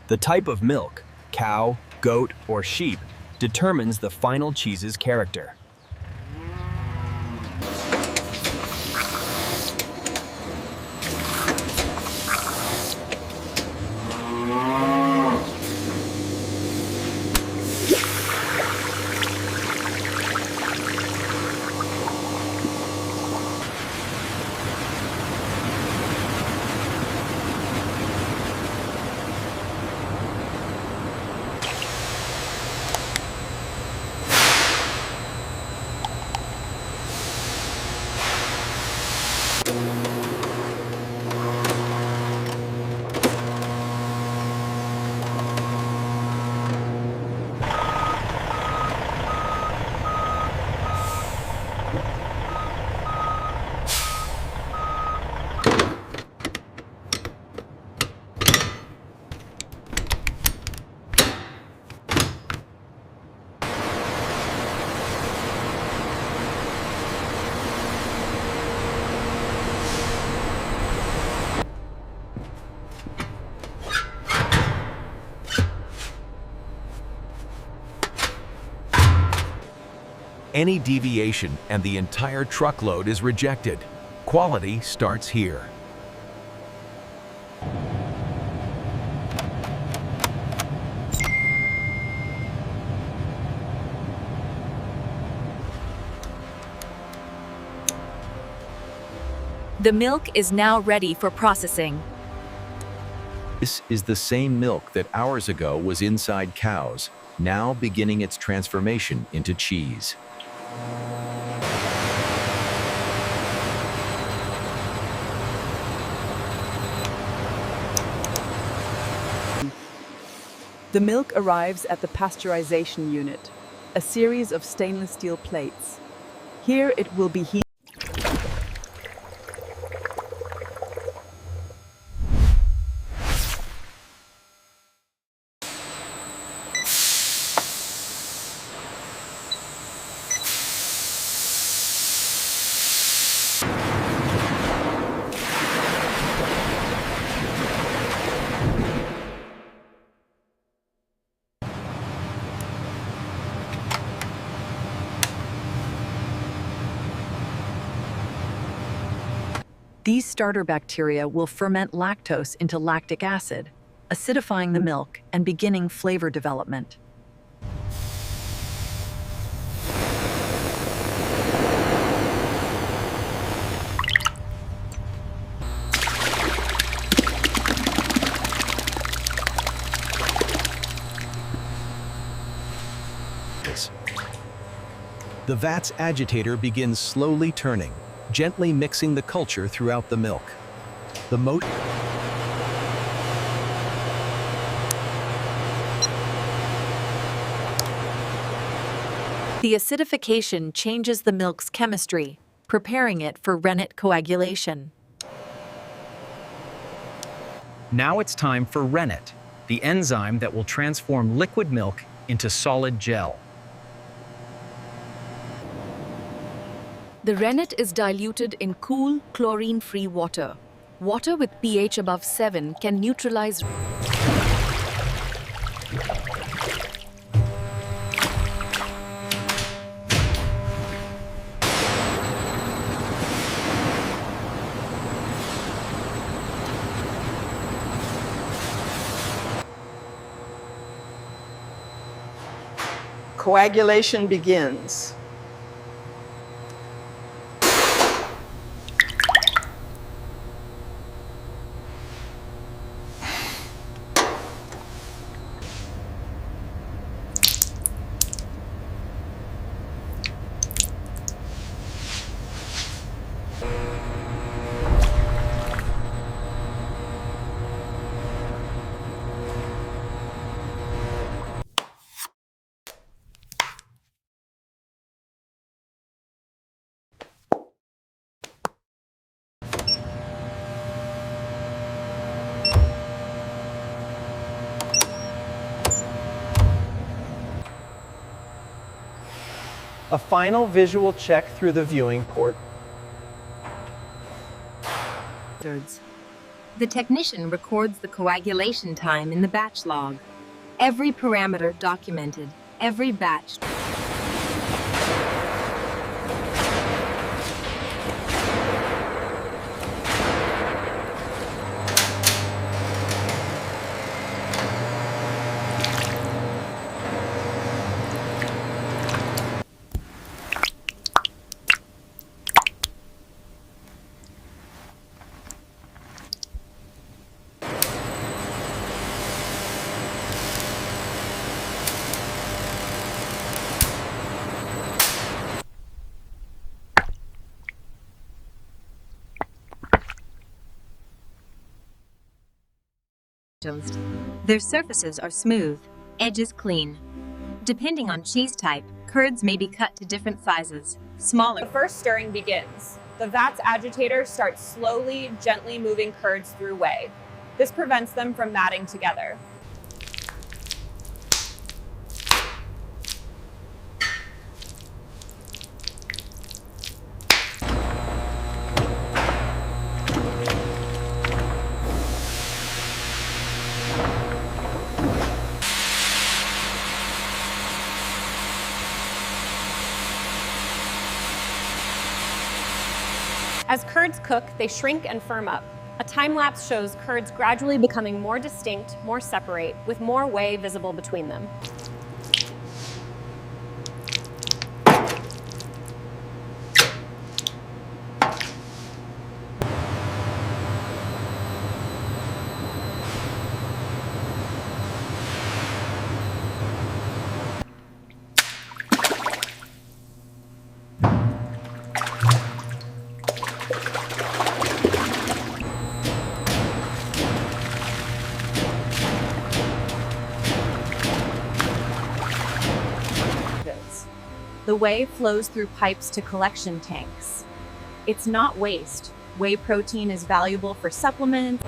The type of milk, cow, goat, or sheep, determines the final cheese's character. Any deviation and the entire truckload is rejected. Quality starts here. The milk is now ready for processing. This is the same milk that hours ago was inside cows, now beginning its transformation into cheese. The milk arrives at the pasteurization unit, a series of stainless steel plates. Here it will be heated. These starter bacteria will ferment lactose into lactic acid, acidifying the milk and beginning flavor development. The vat's agitator begins slowly turning, gently mixing the culture throughout the milk. The acidification changes the milk's chemistry, preparing it for rennet coagulation. Now it's time for rennet, the enzyme that will transform liquid milk into solid gel. The rennet is diluted in cool, chlorine-free water. Water with pH above 7 can neutralize. Coagulation begins. A final visual check through the viewing port. The technician records the coagulation time in the batch log. Every parameter documented, every batch. Their surfaces are smooth, edges clean. Depending on cheese type, curds may be cut to different sizes, smaller. The first stirring begins. The vat's agitator starts slowly, gently moving curds through whey. This prevents them from matting together. As curds cook, they shrink and firm up. A time lapse shows curds gradually becoming more distinct, more separate, with more whey visible between them. The whey flows through pipes to collection tanks. It's not waste. Whey protein is valuable for supplements.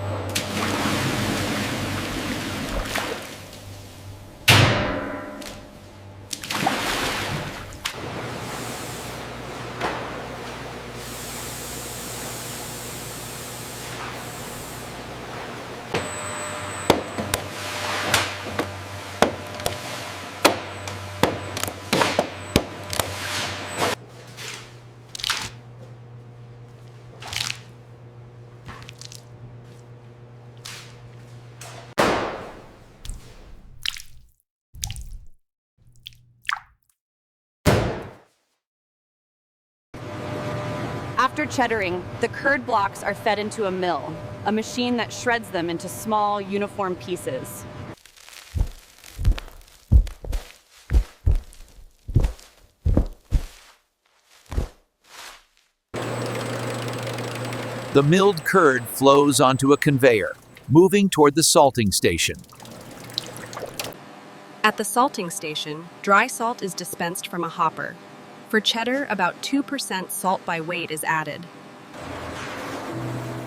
After cheddaring, the curd blocks are fed into a mill, a machine that shreds them into small, uniform pieces. The milled curd flows onto a conveyor, moving toward the salting station. At the salting station, dry salt is dispensed from a hopper. For cheddar, about 2% salt by weight is added.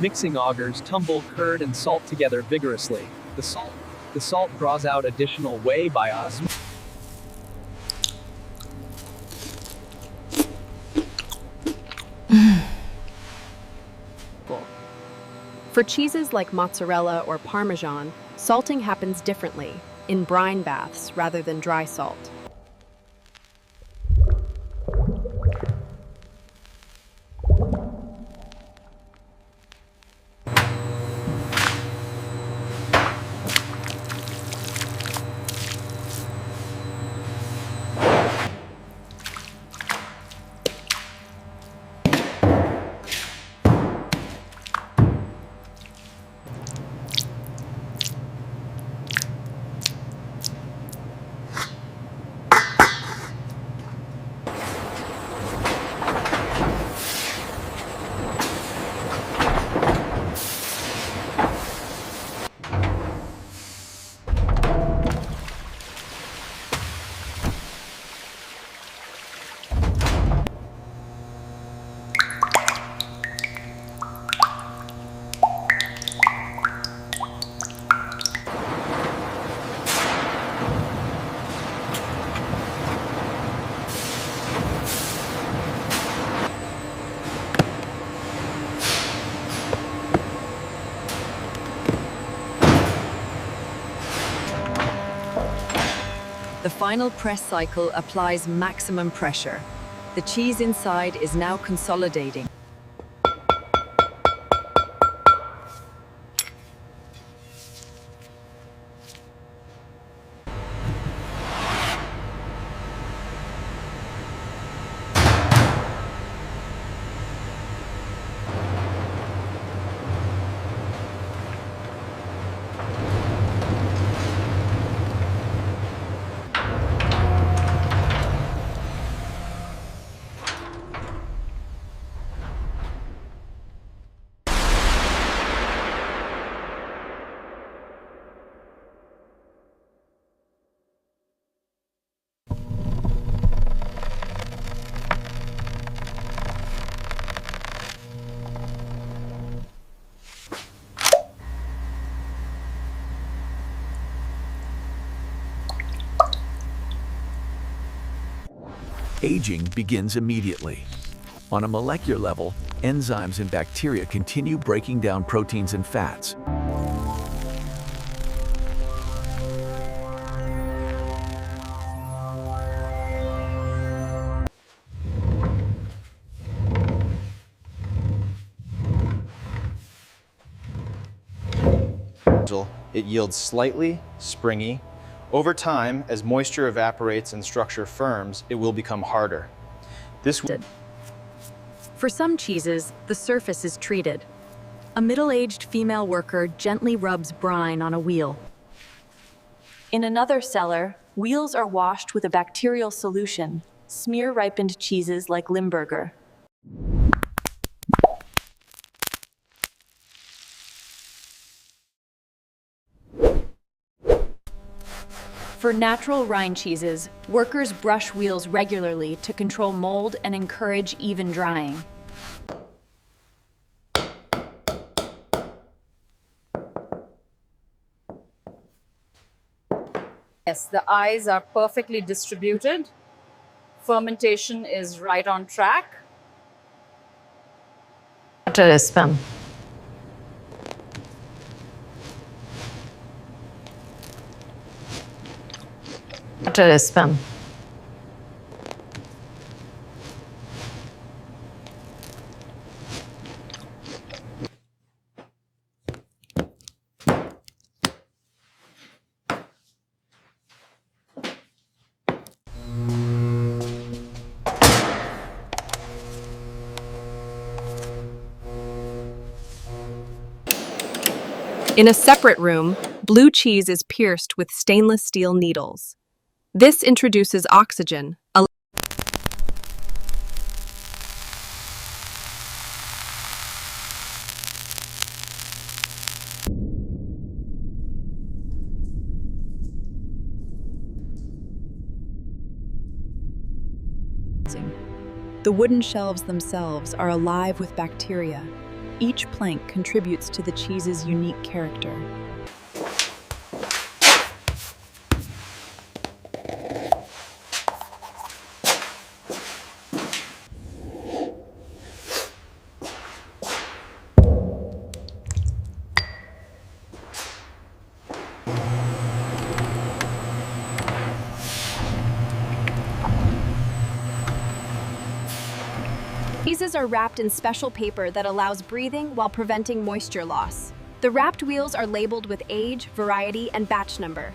Mixing augers tumble curd and salt together vigorously. The salt draws out additional whey by osmosis. For cheeses like mozzarella or Parmesan, salting happens differently, in brine baths rather than dry salt. The final press cycle applies maximum pressure. The cheese inside is now consolidating. Aging begins immediately. On a molecular level, enzymes and bacteria continue breaking down proteins and fats. It yields slightly springy. Over time, as moisture evaporates and structure firms, it will become harder. For some cheeses, the surface is treated. A middle-aged female worker gently rubs brine on a wheel. In another cellar, wheels are washed with a bacterial solution, smear ripened cheeses like Limburger. For natural rind cheeses, workers brush wheels regularly to control mold and encourage even drying. Yes, the eyes are perfectly distributed. Fermentation is right on track. Interesting. Interesting. In a separate room, blue cheese is pierced with stainless steel needles. This introduces oxygen, The wooden shelves themselves are alive with bacteria. Each plank contributes to the cheese's unique character. Cheeses are wrapped in special paper that allows breathing while preventing moisture loss. The wrapped wheels are labeled with age, variety, and batch number.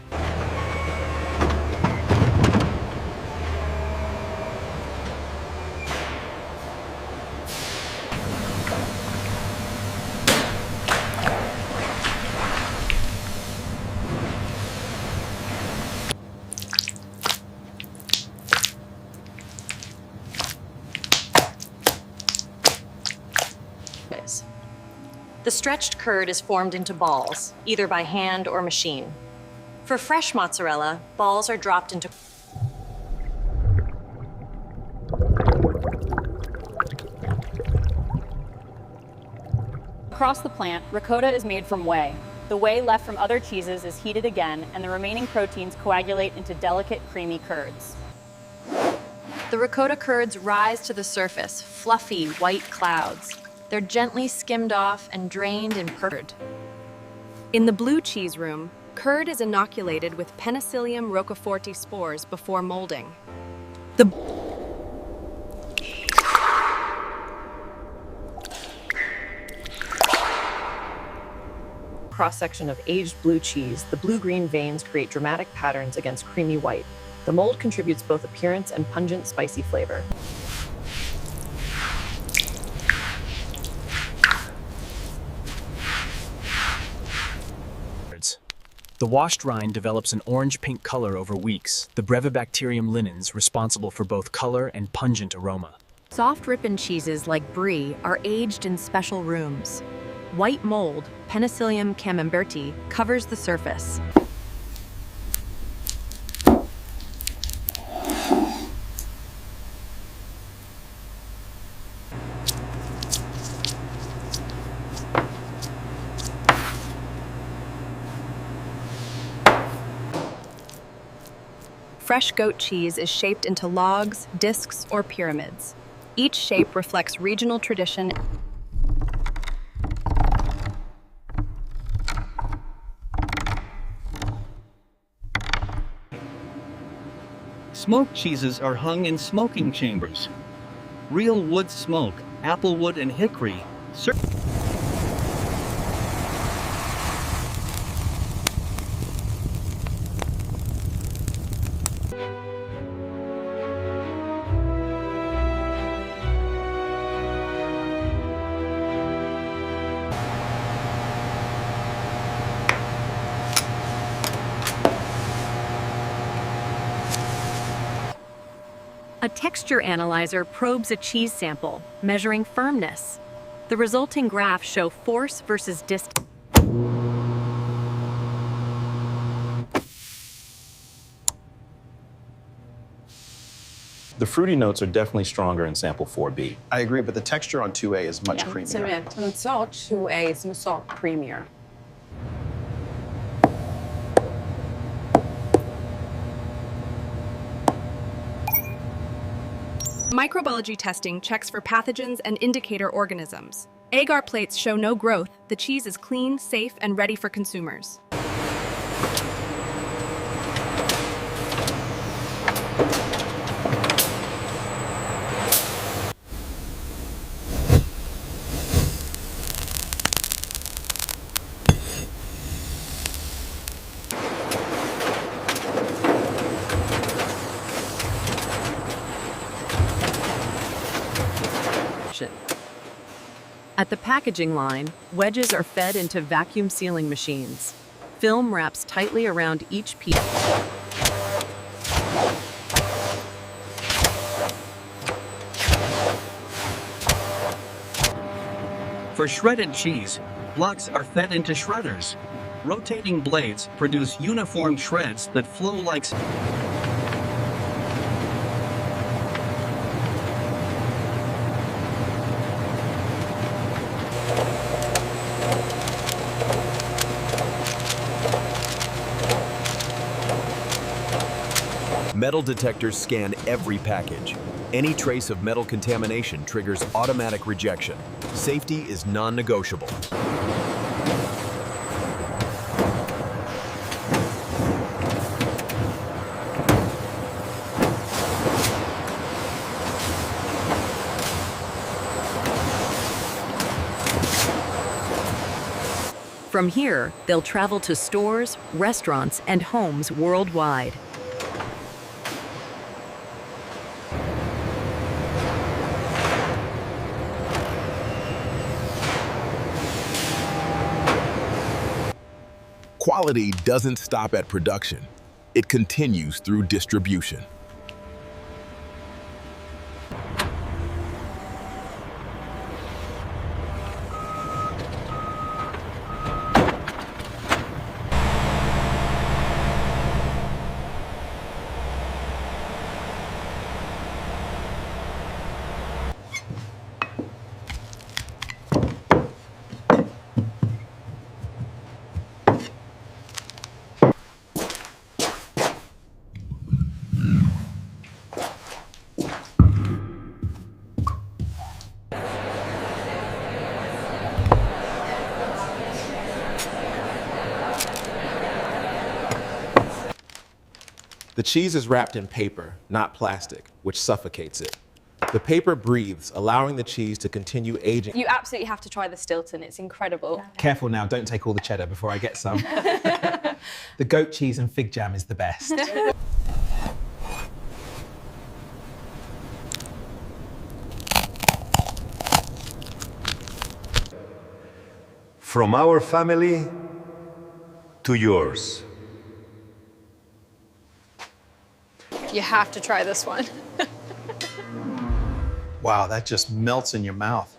The stretched curd is formed into balls, either by hand or machine. For fresh mozzarella, balls are dropped into Across the plant, ricotta is made from whey. The whey left from other cheeses is heated again, and the remaining proteins coagulate into delicate, creamy curds. The ricotta curds rise to the surface, fluffy white clouds. They're gently skimmed off and drained and purred. In the blue cheese room, Curd is inoculated with Penicillium roqueforti spores before molding. The Cross-section of aged blue cheese, the blue-green veins create dramatic patterns against creamy white. The mold contributes both appearance and pungent, spicy flavor. The washed rind develops an orange-pink color over weeks, the Brevibacterium linens responsible for both color and pungent aroma. soft rippin cheeses like brie are aged in special rooms. White mold, Penicillium camemberti, covers the surface. Fresh goat cheese is shaped into logs, discs, or pyramids. Each shape reflects regional tradition. Smoked cheeses are hung in smoking chambers. Real wood smoke, applewood and hickory. A texture analyzer probes a cheese sample, measuring firmness. The resulting graphs show force versus distance. The fruity notes are definitely stronger in sample 4B. I agree, but the texture on 2A is much creamier. So 2A is so creamier. Microbiology testing checks for pathogens and indicator organisms. Agar plates show no growth. The cheese is clean, safe, and ready for consumers. At the packaging line, wedges are fed into vacuum sealing machines. Film wraps tightly around each piece. For shredded cheese, blocks are fed into shredders. Rotating blades produce uniform shreds that flow like Metal detectors scan every package. Any trace of metal contamination triggers automatic rejection. Safety is non-negotiable. From here, they'll travel to stores, restaurants, and homes worldwide. Quality doesn't stop at production. It continues through distribution. The cheese is wrapped in paper, not plastic, which suffocates it. The paper breathes, allowing the cheese to continue aging. You absolutely have to try the Stilton, it's incredible. Careful now, don't take all the cheddar before I get some. The goat cheese and fig jam is the best. From our family to yours. You have to try this one. Wow, that just melts in your mouth.